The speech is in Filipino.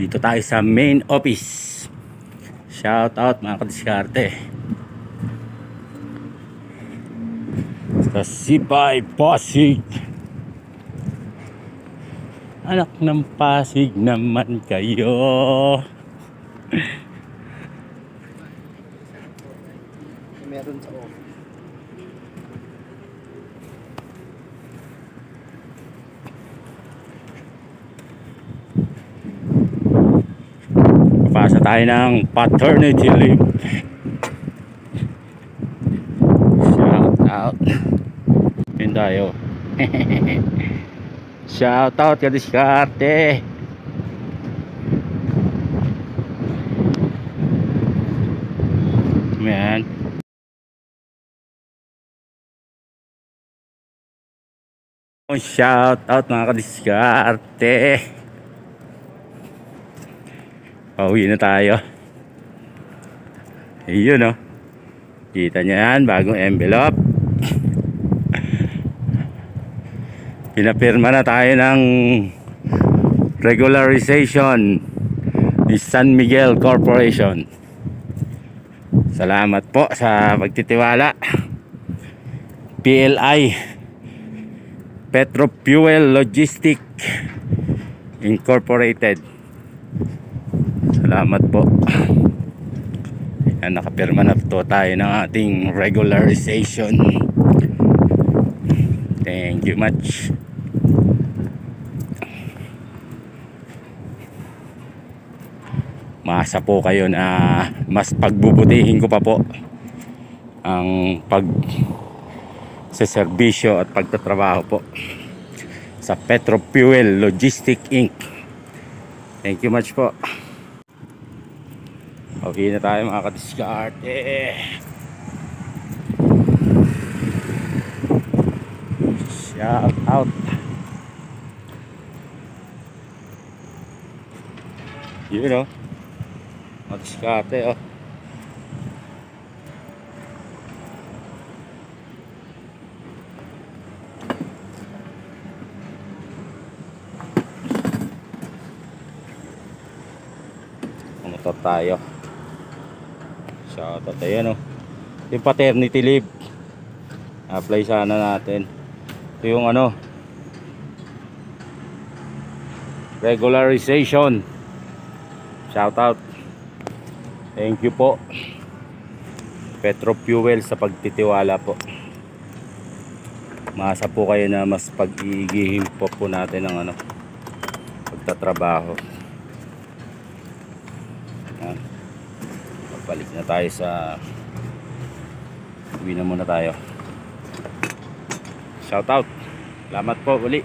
Dito tayo sa main office. Shout out mga kadiskarte sa Sipay Pasig. Anak ng Pasig naman kayo. Meron sa office. Pasa tayo ng paternity leave. Shout out. Yun tayo. Shout out kadiskarte. Man. Shout out mga kadiskarte. Pauwi na tayo. Ayun o. Kita nyo yan, bagong envelope. Pinapirma na tayo ng regularization ni San Miguel Corporation. Salamat po sa pagtitiwala. PLI Petro Fuel Logistics Incorporated. Salamat po. Yan, nakapirma na po tayo ng ating regularization. Thank you much. Maasa po kayo na mas pagbubutihin ko pa po ang serbisyo at pagtatrabaho po sa Petro Fuel Logistics Inc. Thank you much po. Okay na tayo mga kadiskarte. Shout out. You know, kadiskarte oh. Motor tayo. Shout out, ayan o. Yung paternity leave, apply sana natin. Ito yung ano, regularization. Shout out. Thank you po Petro Fuel sa pagtitiwala po. Maasa po kayo na mas pag-iigihin po natin ang ano, pagtatrabaho. Balik na tayo sa uwi na muna tayo. Shout out. Salamat po uli.